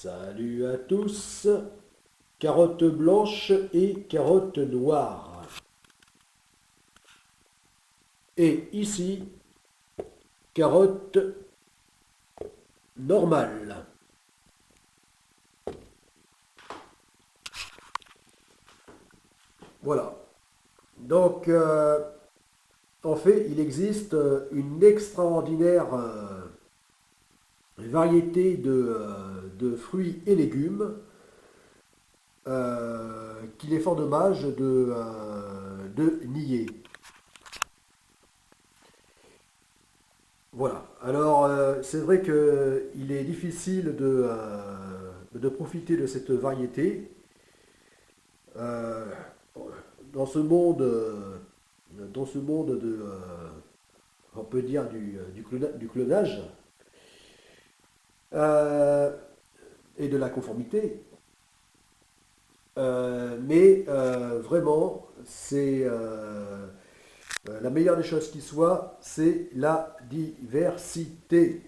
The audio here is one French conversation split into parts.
Salut à tous, carottes blanches et carottes noires. Et ici, carottes normales. Voilà. Donc, en fait, il existe une extraordinaire variété de fruits et légumes qu'il est fort dommage de nier. Voilà. Alors, c'est vrai qu'il est difficile de profiter de cette variété euh, dans ce monde, on peut dire, du clonage euh, et de la conformité. Mais vraiment, c'est la meilleure des choses qui soit, c'est la diversité.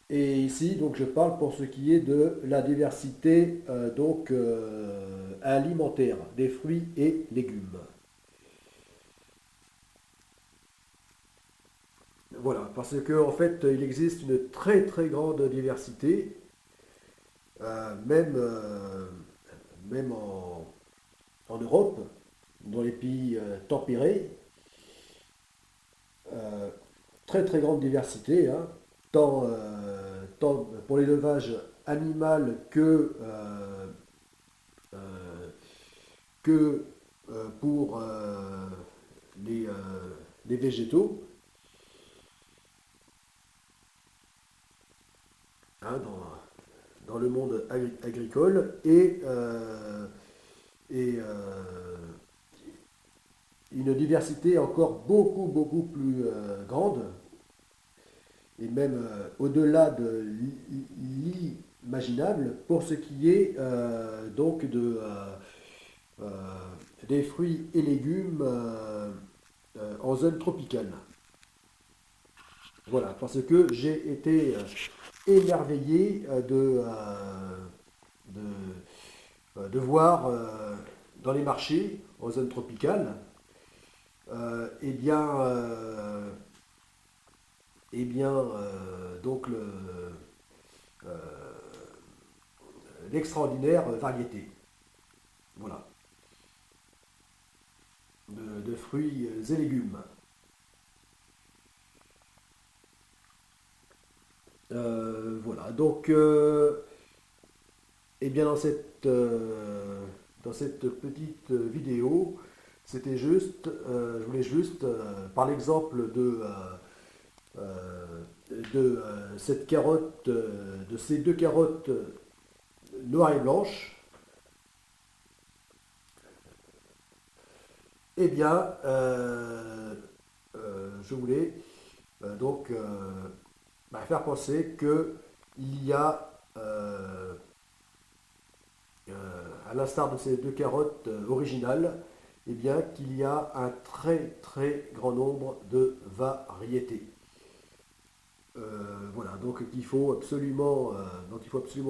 Et ici, donc, je parle pour ce qui est de la diversité alimentaire des fruits et légumes. Voilà, parce qu'en fait, il existe une très très grande diversité, euh, même, euh, même en Europe, dans les pays tempérés, euh, très très grande diversité, hein, tant pour l'élevage animal euh, que pour les, euh, les végétaux, hein, dans le monde agricole, et une diversité encore beaucoup beaucoup plus grande, et même au-delà de l'imaginable pour ce qui est euh, des fruits et légumes en zone tropicale. Voilà, parce que j'ai été émerveillé de voir dans les marchés en zone tropicale, eh bien, donc euh, l'extraordinaire variété, voilà, de fruits et légumes. Voilà, donc, eh bien, dans cette petite vidéo, c'était juste, je voulais juste, par l'exemple euh, cette carotte, de ces deux carottes noires et blanches, eh bien, je voulais faire penser que il y a, à l'instar de ces deux carottes originales, eh bien, qu'il y a un très très grand nombre de variétés. Voilà, donc dont il faut absolument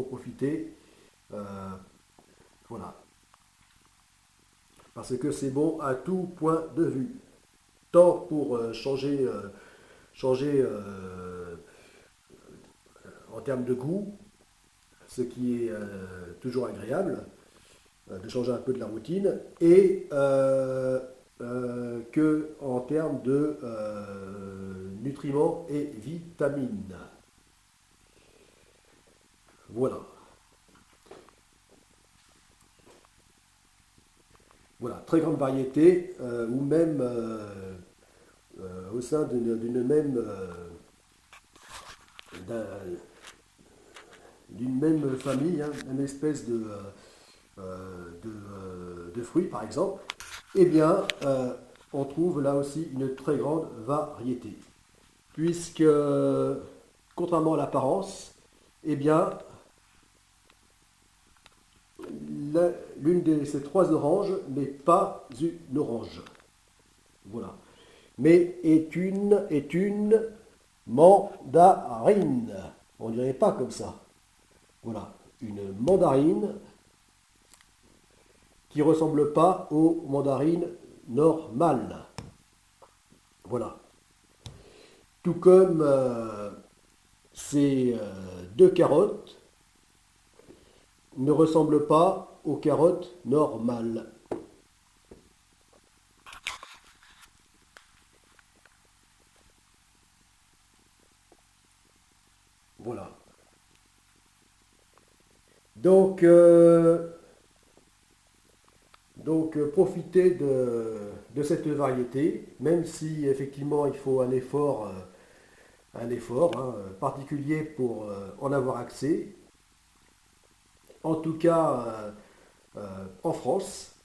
profiter. Euh, voilà, parce que c'est bon à tout point de vue, tant pour changer en termes de goût, ce qui est toujours agréable, de changer un peu de la routine, et que en termes de nutriments et vitamines. Voilà. Voilà, très grande variété, ou même au sein d'une même, d'un- d'une même famille, hein, une espèce de fruits par exemple, eh bien, on trouve là aussi une très grande variété. Puisque, contrairement à l'apparence, eh bien, l'une de ces trois oranges n'est pas une orange. Voilà. Mais est une mandarine. On ne dirait pas comme ça. Voilà, une mandarine qui ne ressemble pas aux mandarines normales. Voilà. Tout comme ces deux carottes ne ressemblent pas aux carottes normales. Voilà. Donc, profitez de cette variété, même si effectivement il faut un effort hein, particulier pour en avoir accès. En tout cas, en France,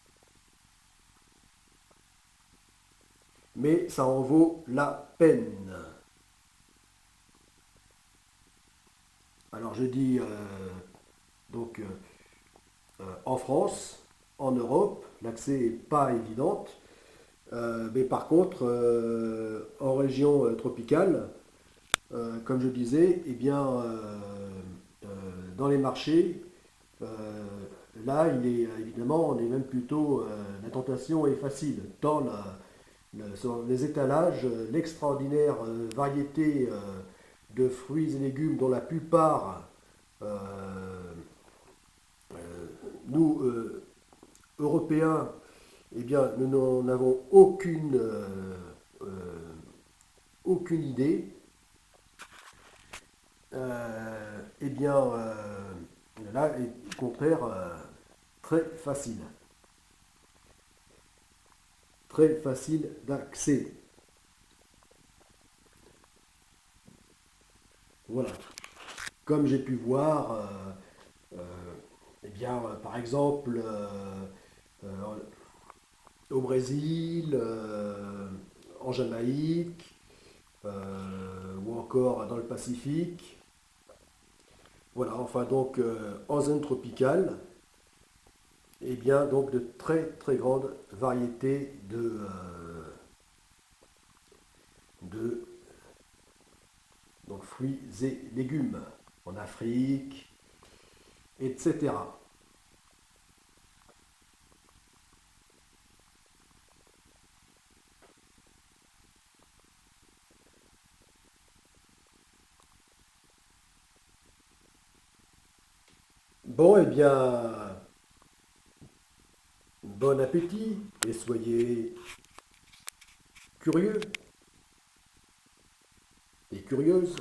mais ça en vaut la peine. Alors je dis donc en France, en Europe, l'accès n'est pas évident, mais par contre en région tropicale, comme je disais, eh bien euh, dans les marchés, euh, là il est évidemment on est même plutôt la tentation est facile tant sur les étalages, l'extraordinaire variété de fruits et légumes dont la plupart, euh, nous, Européens, eh bien, nous n'en avons euh, aucune idée. Eh bien, là, est au contraire très facile. Très facile d'accès. Voilà. Comme j'ai pu voir, eh bien, par exemple, euh, au Brésil, en Jamaïque, ou encore dans le Pacifique. Voilà, enfin donc en zone tropicale, et bien donc de très très grandes variétés de donc, fruits et légumes en Afrique, etc. Bon, eh bien, bon appétit et soyez curieux et curieuses.